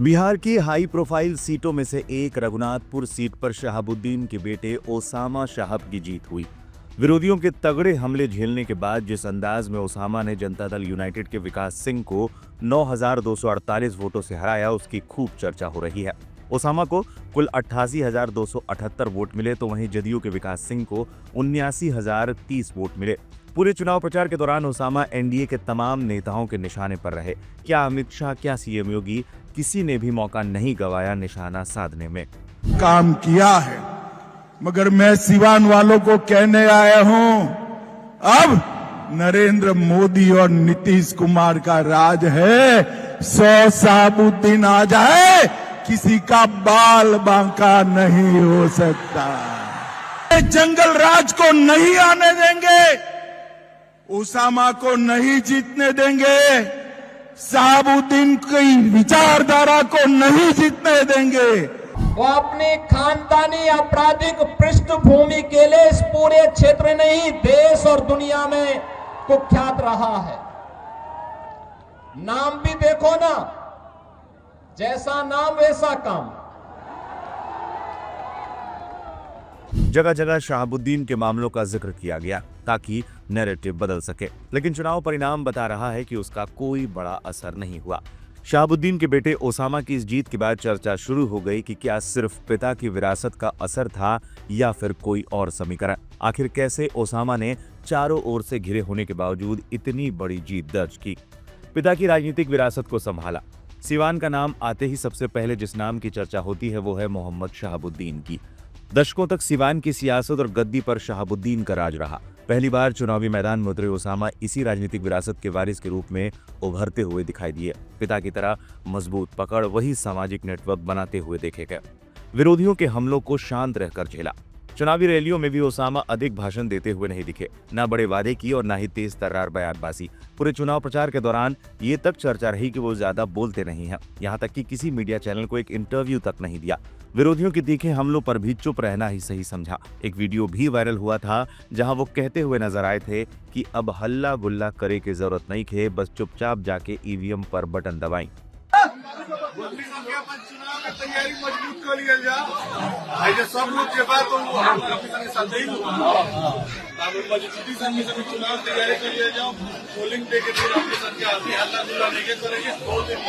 बिहार की high profile सीटों में से एक रघुनाथपुर सीट पर शहाबुद्दीन के बेटे ओसामा साहब की जीत हुई। विरोधियों के तगड़े हमले झेलने के बाद जिस अंदाज में ओसामा ने जनता दल यूनाइटेड के विकास सिंह को 9,248 वोटों से हराया, उसकी खूब चर्चा हो रही है। ओसामा को कुल 88,278 वोट मिले, तो वहीं जदयू के विकास सिंह को 79,030 वोट मिले। पूरे चुनाव प्रचार के दौरान ओसामा एनडीए के तमाम नेताओं के निशाने पर रहे। क्या अमित शाह, क्या सीएम योगी, किसी ने भी मौका नहीं गवाया निशाना साधने में। काम किया है, मगर मैं सिवान वालों को कहने आया हूं, अब नरेंद्र मोदी और नीतीश कुमार का राज है। 100 शहाबुद्दीन आ जाए, किसी का बाल बांका नहीं हो सकता। जंगल राज को नहीं आने देंगे, ओसामा को नहीं जीतने देंगे, शहाबुद्दीन की विचारधारा को नहीं जीतने देंगे। वो अपनी खानदानी आपराधिक पृष्ठभूमि के लिए इस पूरे क्षेत्र नहीं, देश और दुनिया में कुख्यात रहा है। नाम भी देखो ना, जैसा नाम वैसा काम। जगह जगह शहाबुद्दीन के मामलों का जिक्र किया गया ताकि नैरेटिव बदल सके, लेकिन चुनाव परिणाम बता रहा है कि उसका कोई बड़ा असर नहीं हुआ। शहाबुद्दीन के बेटे ओसामा की इस जीत के बाद चर्चा शुरू हो गई कि क्या सिर्फ पिता की विरासत का असर था या फिर कोई और समीकरण। आखिर कैसे ओसामा ने चारों ओर से घिरे होने के बावजूद इतनी बड़ी जीत दर्ज की। पिता की राजनीतिक विरासत को संभाला। सिवान का नाम आते ही सबसे पहले जिस नाम की चर्चा होती है वो है मोहम्मद शहाबुद्दीन की। दशकों तक सिवान की सियासत और गद्दी पर शहाबुद्दीन का राज रहा। पहली बार चुनावी मैदान में उतरे ओसामा इसी राजनीतिक विरासत के वारिस के रूप में उभरते हुए दिखाई दिए। पिता की तरह मजबूत पकड़, वही सामाजिक नेटवर्क बनाते हुए देखे गए। विरोधियों के हमलों को शांत रहकर झेला। चुनावी रैलियों में भी ओसामा अधिक भाषण देते हुए नहीं दिखे, न बड़े वादे की और न ही तेज तर्रार बयानबाजी। पूरे चुनाव प्रचार के दौरान ये तक चर्चा रही कि वो ज्यादा बोलते नहीं हैं, यहाँ तक कि किसी मीडिया चैनल को एक इंटरव्यू तक नहीं दिया। विरोधियों के तीखे हमलों पर भी चुप रहना ही सही समझा। एक वीडियो भी वायरल हुआ था जहां वो कहते हुए नजर आए थे कि अब हल्ला गुल्ला करे की जरूरत नहीं थे, बस चुपचाप जाके ईवीएम पर बटन दबाएं। तैयारी मजबूत कर लिया जाए, सब लोग के बाद मजबूती से चुनाव तैयारी कर लिया जाओ। पोलिंग डे के दिन अपने संख्या हल्ला गुल्ला नहीं करेंगे, 2 दिन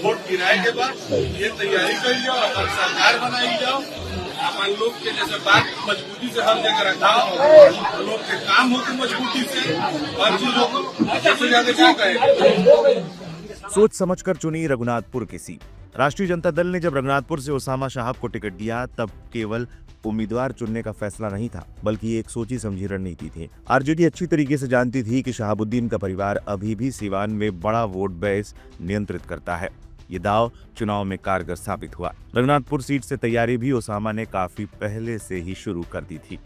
वोट गिराए के बाद ये तैयारी कर जाओ, अपन सरकार बनाई जाओ, अपन लोग के जैसे बात मजबूती से हर जगह रखाओ, लोग के काम हो मजबूती से, हर चीजों को जैसे ज्यादा क्या कहे। सोच समझकर चुनी रघुनाथपुर की सीट। राष्ट्रीय जनता दल ने जब रघुनाथपुर से ओसामा साहब को टिकट दिया तब केवल उम्मीदवार चुनने का फैसला नहीं था, बल्कि एक सोची समझी रणनीति थी। आरजेडी अच्छी तरीके से जानती थी कि शहाबुद्दीन का परिवार अभी भी सिवान में बड़ा वोट बेस नियंत्रित करता है। ये दाव चुनाव में कारगर साबित हुआ। रघुनाथपुर सीट से तैयारी भी ओसामा ने काफी पहले से ही शुरू कर दी थी।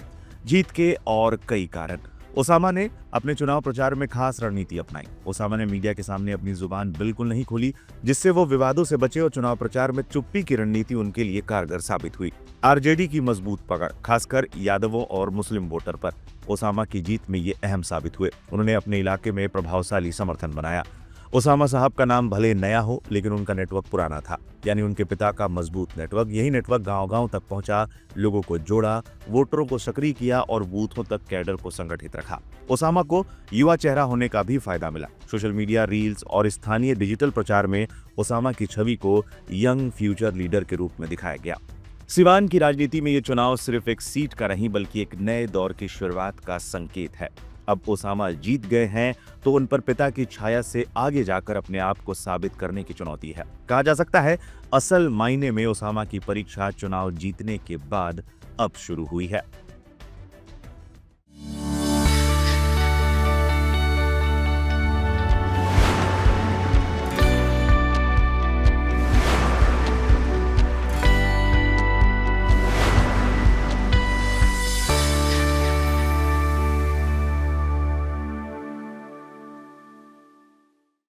जीत के और कई कारण। ओसामा ने अपने चुनाव प्रचार में खास रणनीति अपनाई। ओसामा ने मीडिया के सामने अपनी जुबान बिल्कुल नहीं खोली, जिससे वो विवादों से बचे और चुनाव प्रचार में चुप्पी की रणनीति उनके लिए कारगर साबित हुई। आरजेडी की मजबूत पकड़, खासकर यादवों और मुस्लिम वोटर पर, ओसामा की जीत में ये अहम साबित हुए। उन्होंने अपने इलाके में प्रभावशाली समर्थन बनाया। ओसामा साहब का नाम भले नया हो, लेकिन उनका नेटवर्क पुराना था, यानी उनके पिता का मजबूत नेटवर्क। यही नेटवर्क गांव-गांव तक पहुंचा, लोगों को जोड़ा, वोटरों को सक्रिय किया और बूथों तक कैडर को संगठित रखा। ओसामा को युवा चेहरा होने का भी फायदा मिला। सोशल मीडिया, रील्स और स्थानीय डिजिटल प्रचार में ओसामा की छवि को यंग फ्यूचर लीडर के रूप में दिखाया गया। सिवान की राजनीति में ये चुनाव सिर्फ एक सीट का नहीं, बल्कि एक नए दौर की शुरुआत का संकेत है। अब ओसामा जीत गए हैं तो उन पर पिता की छाया से आगे जाकर अपने आप को साबित करने की चुनौती है। कहा जा सकता है असल मायने में ओसामा की परीक्षा चुनाव जीतने के बाद अब शुरू हुई है।